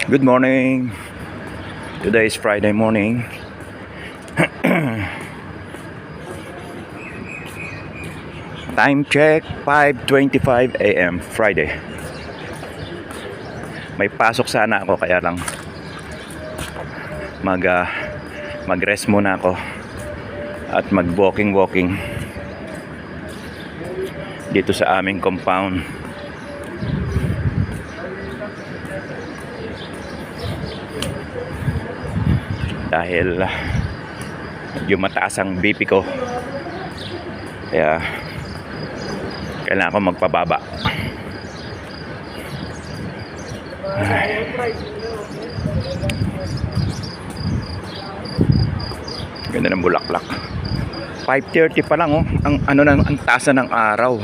Good morning. Today is Friday morning. Time check 5:25 AM Friday. May pasok sana ako kaya lang mag-rest muna ako at mag-walking dito sa aming compound. Dahil medyo mataas ang BP ko, kaya kailangan ko magpababa. Ganda ng bulaklak. 5:30 pa lang, oh. Ang taas na ng araw.